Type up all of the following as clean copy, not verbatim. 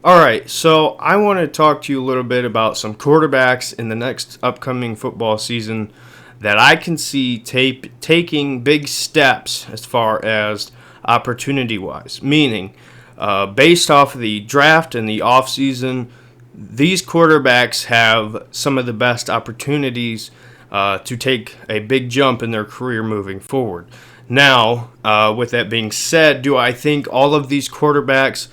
All right, so I want to talk to you a little bit about some quarterbacks in the next upcoming football season that I can see taking big steps as far as opportunity-wise. Meaning, based off of the draft and the offseason, these quarterbacks have some of the best opportunities to take a big jump in their career moving forward. Now, with that being said, do I think all of these quarterbacks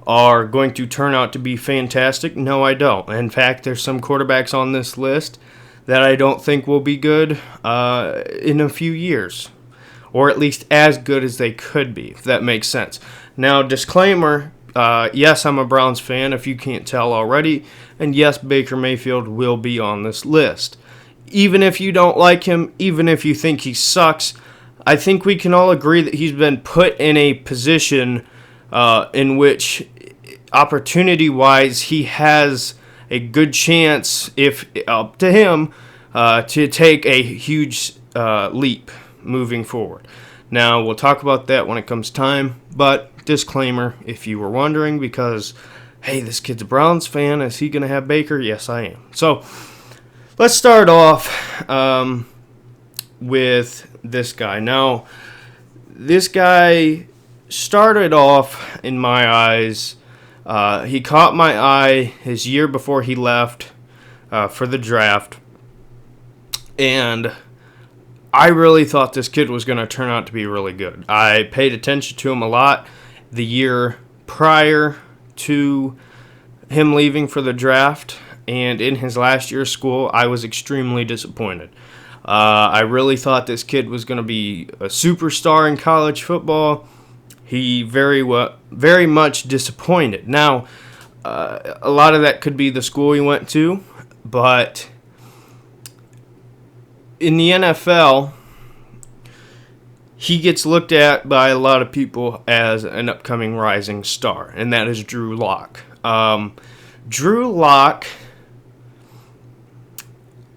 are going to turn out to be fantastic? No, I don't. In fact, there's some quarterbacks on this list that I don't think will be good in a few years, or at least as good as they could be, if that makes sense. Now, disclaimer, yes, I'm a Browns fan, if you can't tell already, and yes, Baker Mayfield will be on this list. Even if you don't like him, even if you think he sucks, I think we can all agree that he's been put in a position in which, opportunity-wise, he has a good chance, if up to him, to take a huge leap moving forward. Now, we'll talk about that when it comes time, but disclaimer, if you were wondering, because, hey, this kid's a Browns fan, is he going to have Baker? Yes, I am. So, let's start off with this guy. Now, this guy started off, in my eyes, he caught my eye his year before he left for the draft, and I really thought this kid was going to turn out to be really good. I paid attention to him a lot the year prior to him leaving for the draft, and in his last year of school, I was extremely disappointed. I really thought this kid was going to be a superstar in college football. He very much disappointed. Now, a lot of that could be the school he went to, but in the NFL, he gets looked at by a lot of people as an upcoming rising star, and that is Drew Locke. Drew Locke,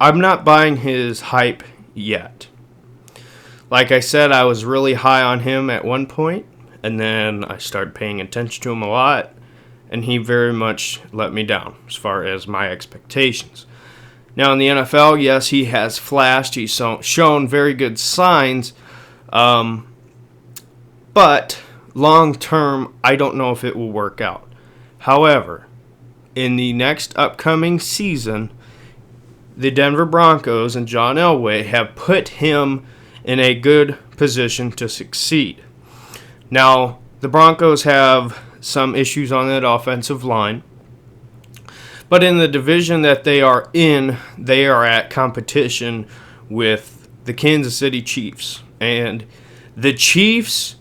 I'm not buying his hype yet. Like I said, I was really high on him at one point, and then I started paying attention to him a lot, and he very much let me down as far as my expectations. Now in the NFL, yes, he has flashed. He's shown very good signs, but long term, I don't know if it will work out. However, in the next upcoming season, the Denver Broncos and John Elway have put him in a good position to succeed. Now, the Broncos have some issues on that offensive line, but in the division that they are in, they are at competition with the Kansas City Chiefs. And the Chiefs'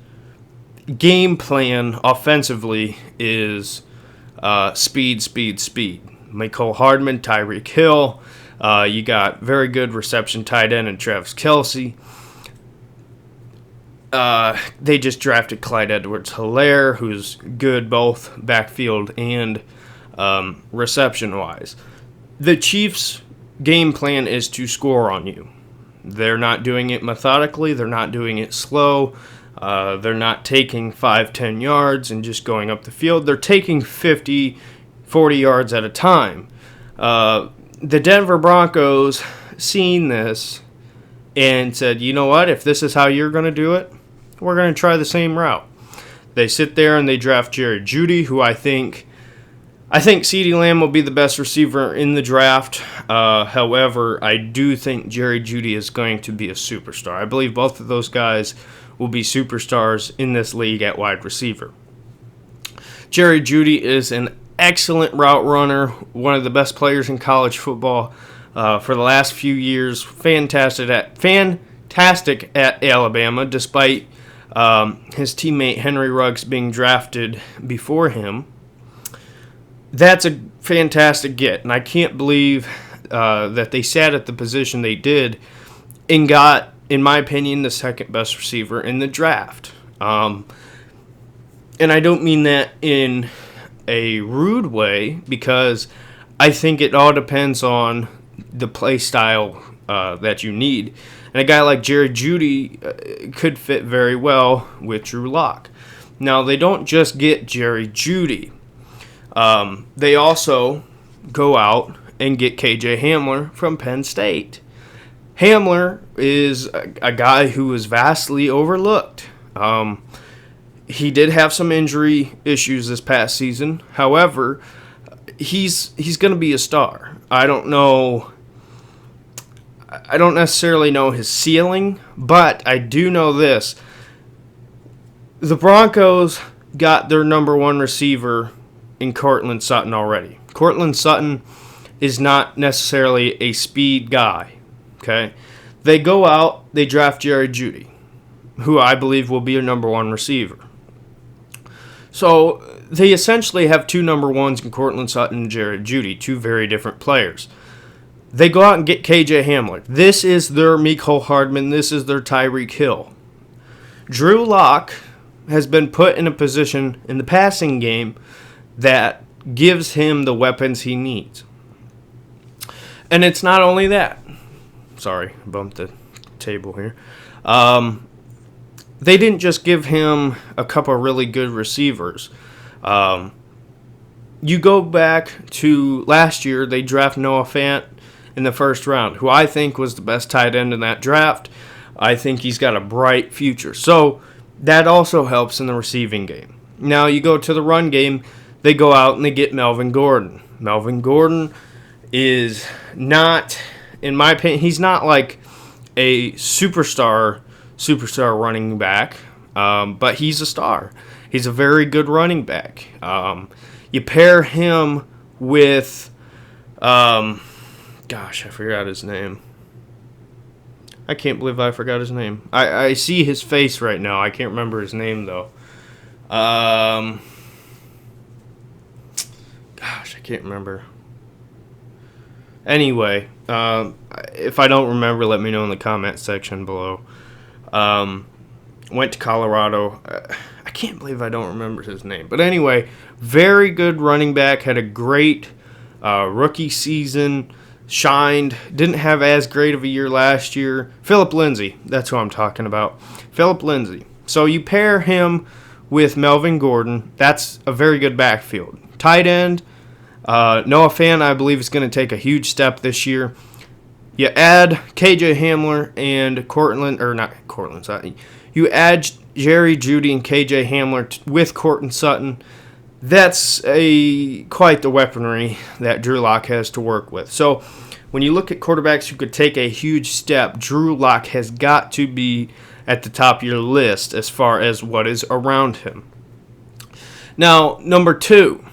game plan offensively is speed. Mecole Hardman, Tyreek Hill. You got very good reception tight end and Travis Kelce. They just drafted Clyde Edwards-Helaire, who's good both backfield and reception-wise. The Chiefs' game plan is to score on you. They're not doing it methodically. They're not doing it slow. They're not taking 5-10 yards and just going up the field. They're taking 50, 40 yards at a time. The Denver Broncos seen this and said, you know what, if this is how you're going to do it, we're going to try the same route. They sit there and they draft Jerry Judy, who I think CeeDee Lamb will be the best receiver in the draft. However, I do think Jerry Judy is going to be a superstar. I believe both of those guys will be superstars in this league at wide receiver. Jerry Judy is an excellent route runner, one of the best players in college football for the last few years. Fantastic at Alabama, despite his teammate Henry Ruggs being drafted before him. That's a fantastic get, and I can't believe that they sat at the position they did and got, in my opinion, the second best receiver in the draft. And I don't mean that in a rude way, because I think it all depends on the play style that you need. And a guy like Jerry Judy could fit very well with Drew Locke. Now, they don't just get Jerry Judy. They also go out and get KJ Hamler from Penn State. Hamler is a guy who was vastly overlooked. He did have some injury issues this past season. However, he's going to be a star. I don't necessarily know his ceiling, but I do know this. The Broncos got their number one receiver in Courtland Sutton already. Courtland Sutton is not necessarily a speed guy. Okay, they go out, they draft Jerry Judy, who I believe will be a number one receiver. So they essentially have two number ones in Courtland Sutton and Jerry Judy, two very different players. They go out and get KJ Hamler. This is their Mecole Hardman. This is their Tyreek Hill. Drew Locke has been put in a position in the passing game that gives him the weapons he needs. And it's not only that. Sorry, I bumped the table here. They didn't just give him a couple of really good receivers. You go back to last year, they draft Noah Fant in the first round, who I think was the best tight end in that draft. I think he's got a bright future. So that also helps in the receiving game. Now you go to the run game, they go out and they get Melvin Gordon. Melvin Gordon is not, in my opinion, he's not like a superstar running back, but he's a star. He's a very good running back. You pair him with, I forgot his name. I can't believe I forgot his name. I see his face right now. I can't remember his name, though. I can't remember. Anyway, if I don't remember, let me know in the comment section below. Went to Colorado. I can't believe I don't remember his name. But anyway, very good running back. Had a great rookie season. Shined. Didn't have as great of a year last year. Phillip Lindsey. That's who I'm talking about. Phillip Lindsey. So you pair him with Melvin Gordon. That's a very good backfield. Tight end. Noah Fant, I believe, is going to take a huge step this year. You add KJ Hamler and you add Jerry Judy and KJ Hamler with Courtland Sutton. That's quite the weaponry that Drew Locke has to work with. So when you look at quarterbacks who could take a huge step, Drew Locke has got to be at the top of your list as far as what is around him. Now, number two,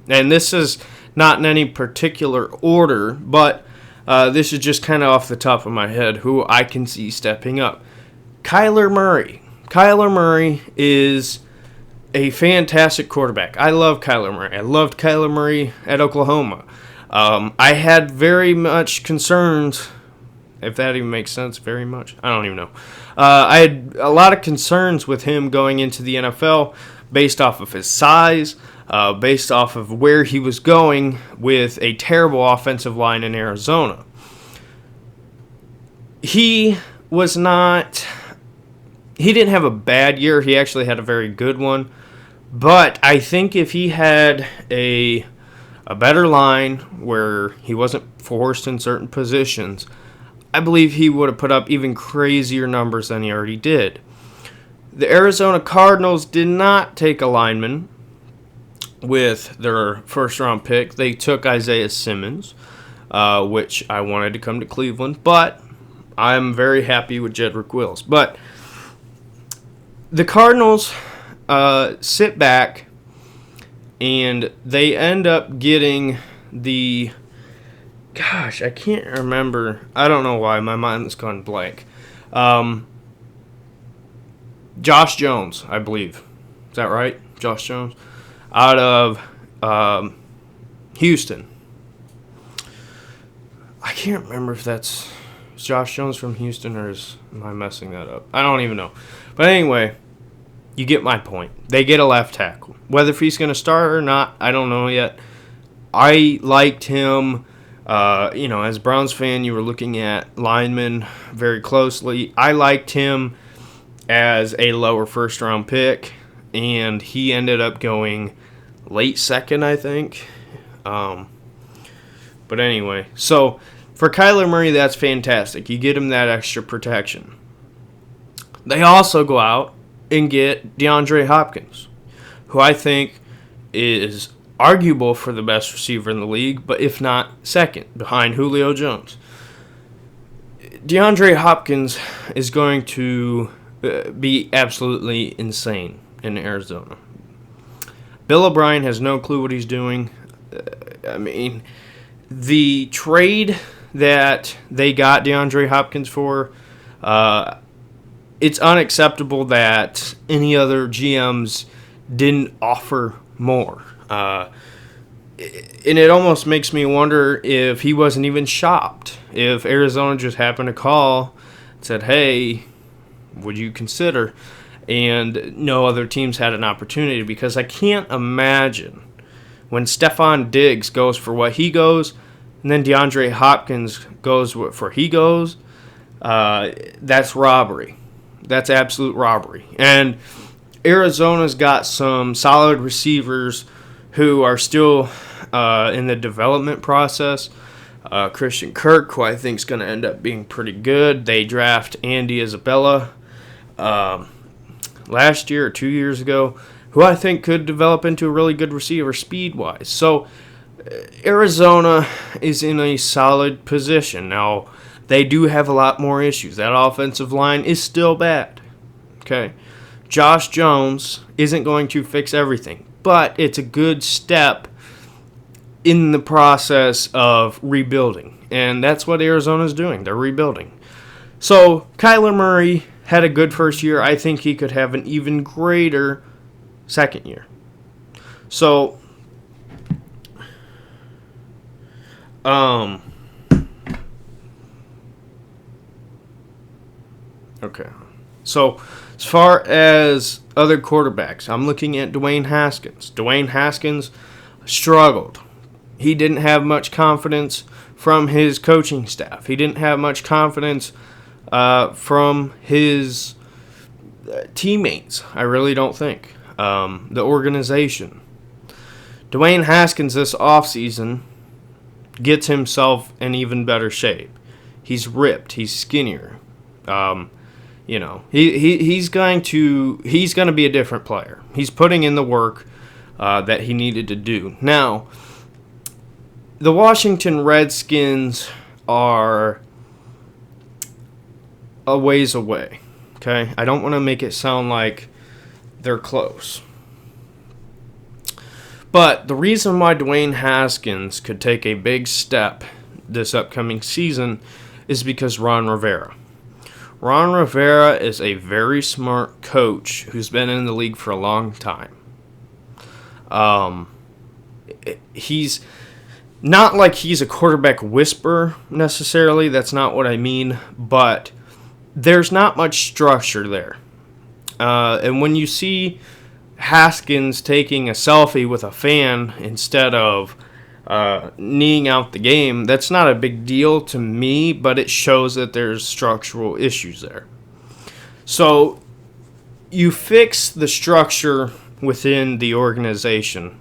and this is not in any particular order, but this is just kind of off the top of my head who I can see stepping up. Kyler Murray. Kyler Murray is a fantastic quarterback. I love Kyler Murray. I loved Kyler Murray at Oklahoma. I had very much concerns, if that even makes sense, very much. I don't even know. I had a lot of concerns with him going into the NFL based off of his size, based off of where he was going with a terrible offensive line in Arizona. He didn't have a bad year. He actually had a very good one. But I think if he had a better line where he wasn't forced in certain positions, I believe he would have put up even crazier numbers than he already did. The Arizona Cardinals did not take a lineman with their first-round pick. They took Isaiah Simmons, which I wanted to come to Cleveland, but I'm very happy with Jedrick Wills. But the Cardinals sit back, and they end up getting the... Gosh, I can't remember. I don't know why. My mind has gone blank. Josh Jones, I believe. Is that right? Josh Jones? Out of Houston. I can't remember if that's Josh Jones from Houston or am I messing that up? I don't even know. But anyway, you get my point. They get a left tackle. Whether he's going to start or not, I don't know yet. I liked him. As a Browns fan, you were looking at linemen very closely. I liked him as a lower first-round pick, and he ended up going late second, I think. But anyway, so for Kyler Murray, that's fantastic. You get him that extra protection. They also go out and get Deandre Hopkins, who I think is arguable for the best receiver in the league, but if not second, behind Julio Jones. Deandre Hopkins is going to be absolutely insane in Arizona. Bill O'Brien has no clue what he's doing. I mean, the trade that they got DeAndre Hopkins for, it's unacceptable that any other GMs didn't offer more. And it almost makes me wonder if he wasn't even shopped. If Arizona just happened to call and said, hey, would you consider? And no other teams had an opportunity, because I can't imagine when Stephon Diggs goes for what he goes and then DeAndre Hopkins goes for he goes, that's robbery. That's absolute robbery. And Arizona's got some solid receivers who are still in the development process. Christian Kirk, who I think is going to end up being pretty good. They draft Andy Isabella last year or 2 years ago, who I think could develop into a really good receiver speed-wise. So Arizona is in a solid position. Now, they do have a lot more issues. That offensive line is still bad. Okay, Josh Jones isn't going to fix everything, but it's a good step in the process of rebuilding. And that's what Arizona's doing. They're rebuilding. So Kyler Murray had a good first year. I think he could have an even greater second year. So, okay. So, as far as other quarterbacks, I'm looking at Dwane Haskins. Dwane Haskins struggled. He didn't have much confidence from his coaching staff. He didn't have much confidence from his teammates, I really don't think. The organization. Dwane Haskins this offseason gets himself in even better shape. He's ripped. He's skinnier. He's going to be a different player. He's putting in the work that he needed to do. Now, the Washington Redskins are a ways away. Okay, I don't want to make it sound like they're close. But the reason why Dwane Haskins could take a big step this upcoming season is because Ron Rivera. Ron Rivera is a very smart coach who's been in the league for a long time. He's not like he's a quarterback whisperer necessarily. That's not what I mean. But there's not much structure there. And when you see Haskins taking a selfie with a fan instead of kneeing out the game, that's not a big deal to me, but it shows that there's structural issues there. So you fix the structure within the organization.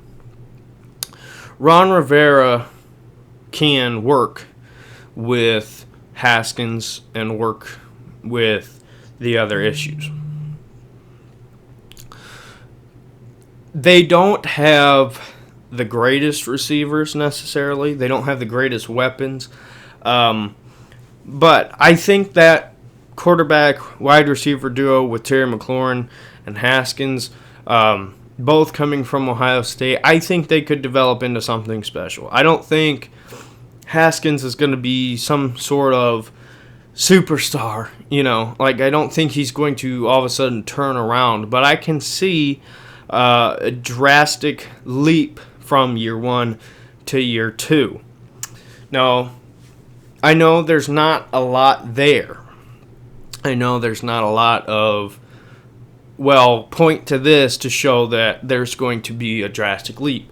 Ron Rivera can work with Haskins and work with the other issues. They don't have the greatest receivers necessarily. They don't have the greatest weapons. But I think that quarterback wide receiver duo with Terry McLaurin and Haskins, both coming from Ohio State, I think they could develop into something special. I don't think Haskins is going to be some sort of superstar, I don't think he's going to all of a sudden turn around, but I can see a drastic leap from year 1 to year 2. Now, I know there's not a lot there. I know there's not a lot of, point to this to show that there's going to be a drastic leap.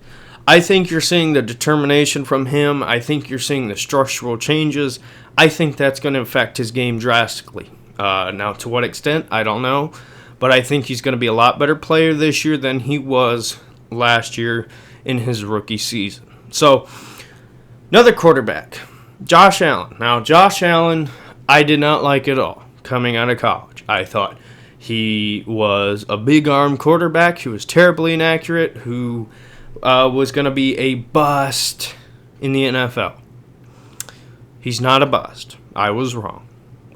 I think you're seeing the determination from him. I think you're seeing the structural changes. I think that's going to affect his game drastically. Now, to what extent, I don't know. But I think he's going to be a lot better player this year than he was last year in his rookie season. So, another quarterback, Josh Allen. Now, Josh Allen, I did not like at all coming out of college. I thought he was a big arm quarterback who was terribly inaccurate, who was going to be a bust in the NFL. He's not a bust. I was wrong.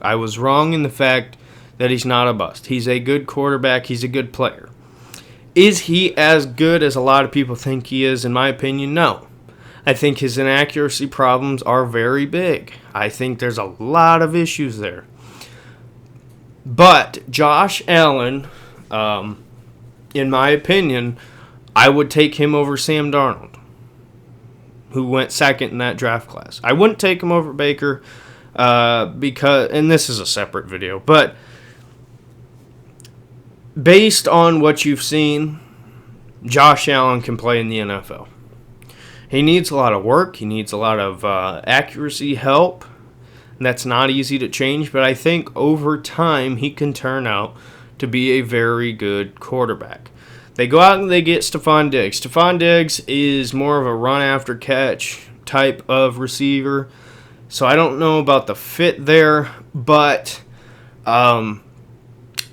I was wrong in the fact that he's not a bust. He's a good quarterback. He's a good player. Is he as good as a lot of people think he is? In my opinion, no. I think his inaccuracy problems are very big. I think there's a lot of issues there. But Josh Allen, in my opinion, I would take him over Sam Darnold, who went second in that draft class. I wouldn't take him over Baker because, and this is a separate video, but based on what you've seen, Josh Allen can play in the NFL. He needs a lot of work. He needs a lot of accuracy help. That's not easy to change, but I think over time he can turn out to be a very good quarterback. They go out and they get Stephon Diggs. Stephon Diggs is more of a run-after-catch type of receiver, so I don't know about the fit there, but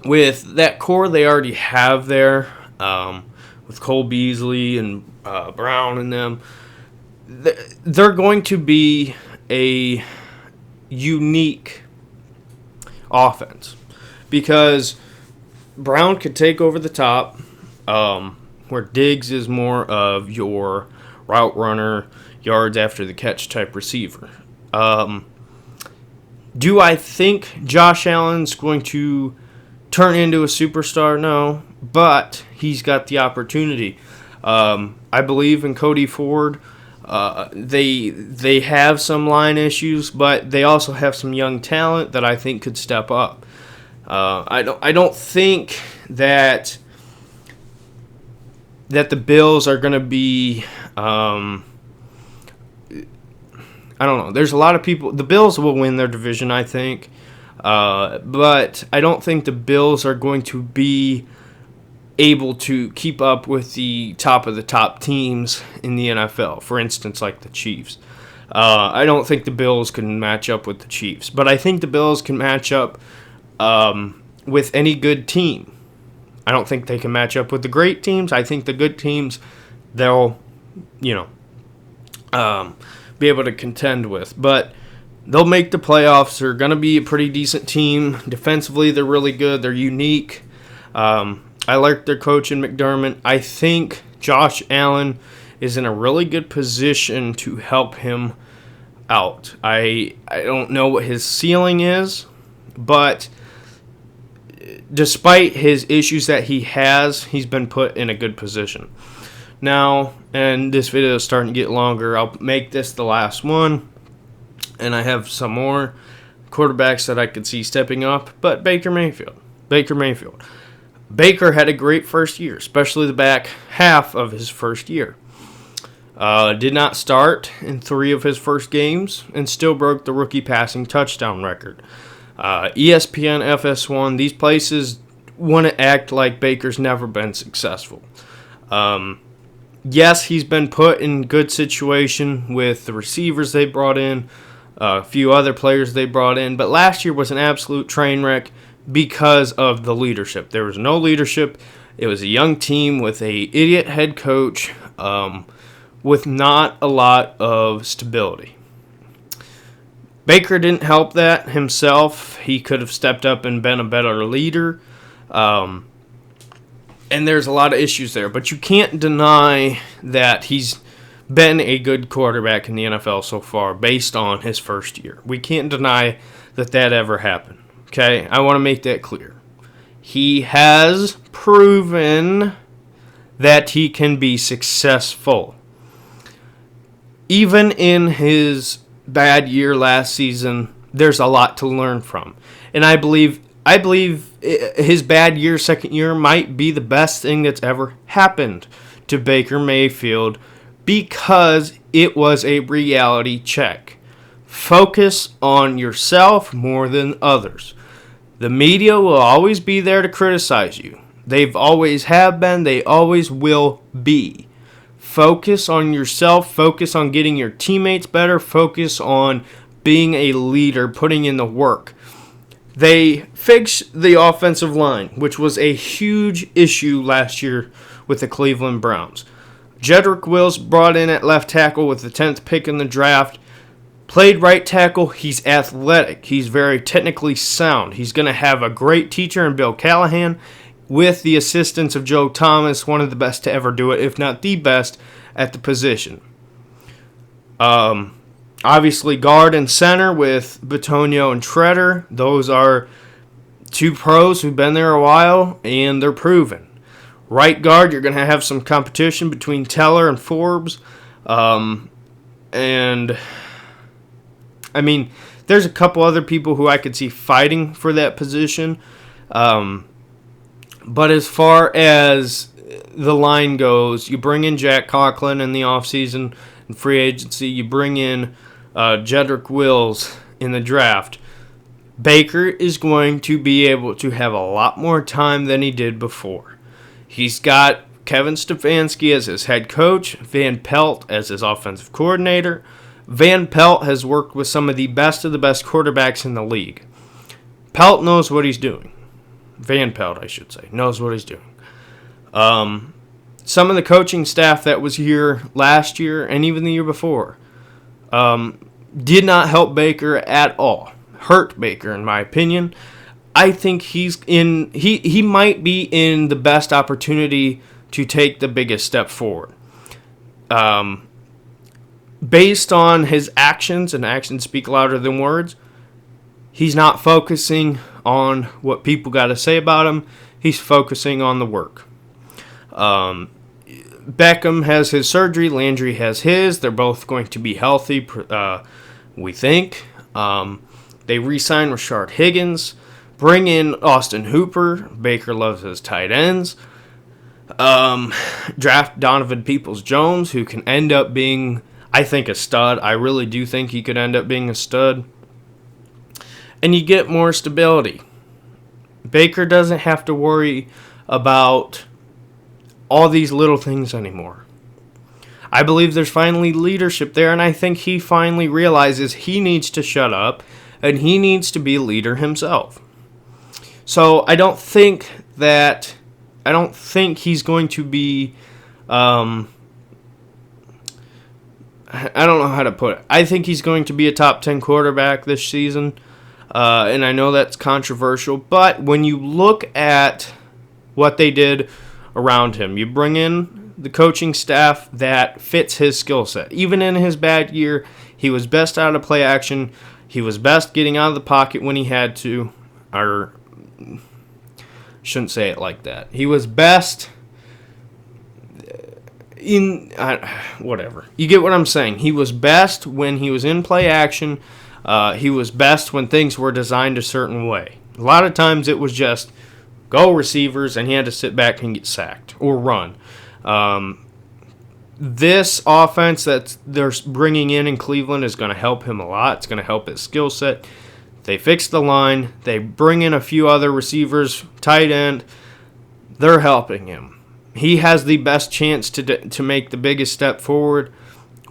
with that core they already have there, with Cole Beasley and Brown and them, they're going to be a unique offense because Brown could take over the top, where Diggs is more of your route runner, yards after the catch type receiver. Do I think Josh Allen's going to turn into a superstar? No, but he's got the opportunity. I believe in Cody Ford. They have some line issues, but they also have some young talent that I think could step up. I don't think that the Bills are going to be. I don't know. There's a lot of people. The Bills will win their division, I think, but I don't think the Bills are going to be able to keep up with the top of the top teams in the NFL, for instance, like the Chiefs. I don't think the Bills can match up with the Chiefs, but I think the Bills can match up with any good team. I don't think they can match up with the great teams. I think the good teams, they'll, be able to contend with. But they'll make the playoffs. They're going to be a pretty decent team. Defensively, they're really good. They're unique. I like their coach in McDermott. I think Josh Allen is in a really good position to help him out. I don't know what his ceiling is, but despite his issues that he has, he's been put in a good position. Now, and this video is starting to get longer, I'll make this the last one, and I have some more quarterbacks that I could see stepping up, but Baker Mayfield. Baker had a great first year, especially the back half of his first year. Did not start in 3 of his first games and still broke the rookie passing touchdown record. ESPN, FS1, these places want to act like Baker's never been successful. Yes, he's been put in good situation with the receivers they brought in, a few other players they brought in, but last year was an absolute train wreck because of the leadership. There was no leadership. It was a young team with a idiot head coach with not a lot of stability. Baker didn't help that himself. He could have stepped up and been a better leader. And there's a lot of issues there. But you can't deny that he's been a good quarterback in the NFL so far based on his first year. We can't deny that ever happened. Okay, I want to make that clear. He has proven that he can be successful. Even in his bad year last season, there's a lot to learn from. And I believe his bad year, second year, might be the best thing that's ever happened to Baker Mayfield because it was a reality check. Focus on yourself more than others. The media will always be there to criticize you. They've always have been. They always will be. Focus on yourself. Focus on getting your teammates better. Focus on being a leader, putting in the work. They fixed the offensive line, which was a huge issue last year with the Cleveland Browns. Jedrick Wills brought in at left tackle with the 10th pick in the draft. Played right tackle. He's athletic. He's very technically sound. He's going to have a great teacher in Bill Callahan with the assistance of Joe Thomas, one of the best to ever do it, if not the best, at the position. Obviously, guard and center with Bitonio and Treader. Those are two pros who've been there a while, and they're proven. Right guard, you're going to have some competition between Teller and Forbes. And, I mean, there's a couple other people who I could see fighting for that position. But as far as the line goes, you bring in Jack Conklin in the offseason and free agency. You bring in Jedrick Wills in the draft. Baker is going to be able to have a lot more time than he did before. He's got Kevin Stefanski as his head coach, Van Pelt as his offensive coordinator. Van Pelt has worked with some of the best quarterbacks in the league. Pelt knows what he's doing. Van Pelt, I should say, knows what he's doing. Some of the coaching staff that was here last year and even the year before did not help Baker at all. Hurt Baker, in my opinion. I think he might be in the best opportunity to take the biggest step forward. Based on his actions, and actions speak louder than words, he's not focusing on what people got to say about him. He's focusing on the work. Beckham has his surgery. Landry has his. They're both going to be healthy, we think. They re-sign Rashard Higgins. Bring in Austin Hooper. Baker loves his tight ends. Draft Donovan Peoples-Jones, who can end up being, I think, a stud. I really do think he could end up being a stud. And you get more stability. Baker doesn't have to worry about all these little things anymore. I believe there's finally leadership there, and I think he finally realizes he needs to shut up, and he needs to be a leader himself. So I don't think he's going to be, I don't know how to put it. I think he's going to be a top 10 quarterback this season. And I know that's controversial, but when you look at what they did around him, you bring in the coaching staff that fits his skill set. Even in his bad year, he was best out of play action. He was best getting out of the pocket when he had to. Or, shouldn't say it like that. He was best in, whatever. You get what I'm saying. He was best when he was in play action. He was best when things were designed a certain way. A lot of times it was just go receivers, and he had to sit back and get sacked or run. This offense that they're bringing in Cleveland is going to help him a lot. It's going to help his skill set. They fix the line. They bring in a few other receivers, tight end. They're helping him. He has the best chance to make the biggest step forward.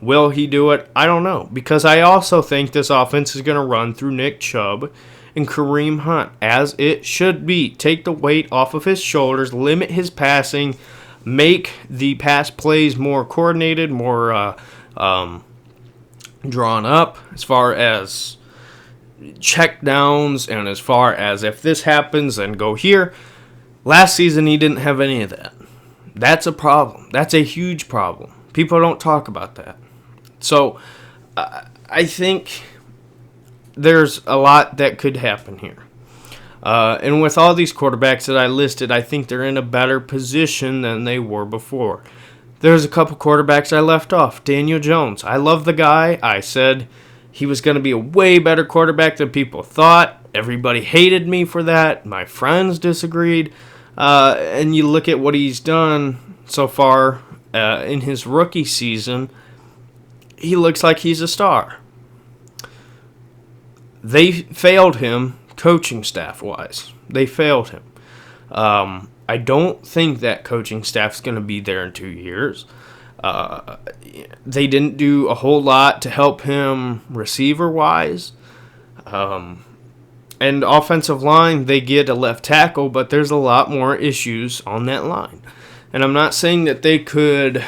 Will he do it? I don't know. Because I also think this offense is going to run through Nick Chubb and Kareem Hunt, as it should be. Take the weight off of his shoulders, limit his passing, make the pass plays more coordinated, more drawn up as far as check downs and as far as if this happens, then go here. Last season, he didn't have any of that. That's a problem. That's a huge problem. People don't talk about that. So, I think there's a lot that could happen here. And with all these quarterbacks that I listed, I think they're in a better position than they were before. There's a couple quarterbacks I left off. Daniel Jones. I love the guy. I said he was going to be a way better quarterback than people thought. Everybody hated me for that. My friends disagreed. And you look at what he's done so far in his rookie season, he looks like he's a star. They failed him coaching staff-wise. They failed him. I don't think that coaching staff's going to be there in 2 years. They didn't do a whole lot to help him receiver-wise. And offensive line, they get a left tackle, but there's a lot more issues on that line. And I'm not saying that they could...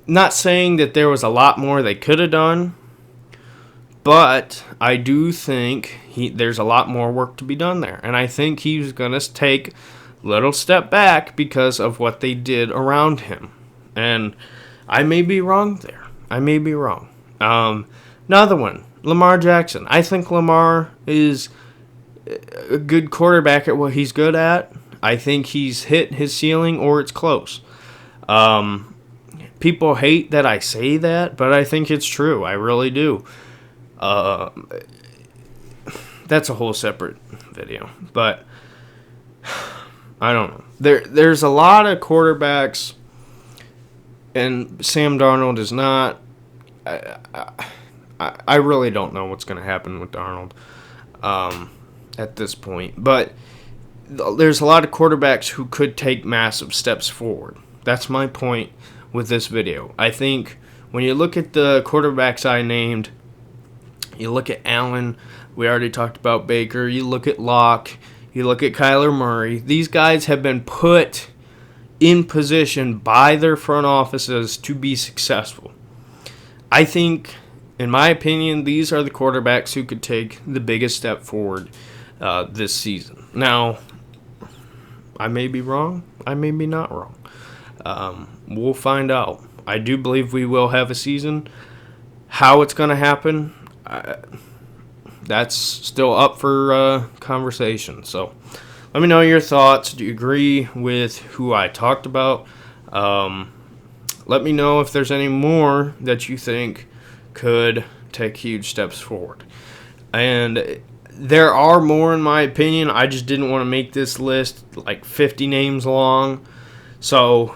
not saying that there was a lot more they could have done, but I do think there's a lot more work to be done there. And I think he's going to take a little step back because of what they did around him. And I may be wrong there. I may be wrong. Another one, Lamar Jackson. I think Lamar is a good quarterback at what he's good at. I think he's hit his ceiling or it's close. People hate that I say that, but I think it's true. I really do. That's a whole separate video. But I don't know. There's a lot of quarterbacks, and Sam Darnold is not. I really don't know what's going to happen with Darnold at this point. But there's a lot of quarterbacks who could take massive steps forward. That's my point with this video. I think when you look at the quarterbacks I named, you look at Allen, we already talked about Baker, you look at Locke, you look at Kyler Murray, these guys have been put in position by their front offices to be successful. I think, in my opinion, these are the quarterbacks who could take the biggest step forward this season. Now, I may be wrong, I may be not wrong. We'll find out. I do believe we will have a season. How it's going to happen, that's still up for conversation. So let me know your thoughts. Do you agree with who I talked about? Let me know if there's any more that you think could take huge steps forward. And there are more, in my opinion. I just didn't want to make this list like 50 names long. So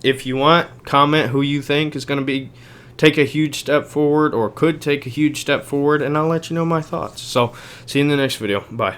if you want, comment who you think is going to take a huge step forward or could take a huge step forward, and I'll let you know my thoughts. So see you in the next video. Bye.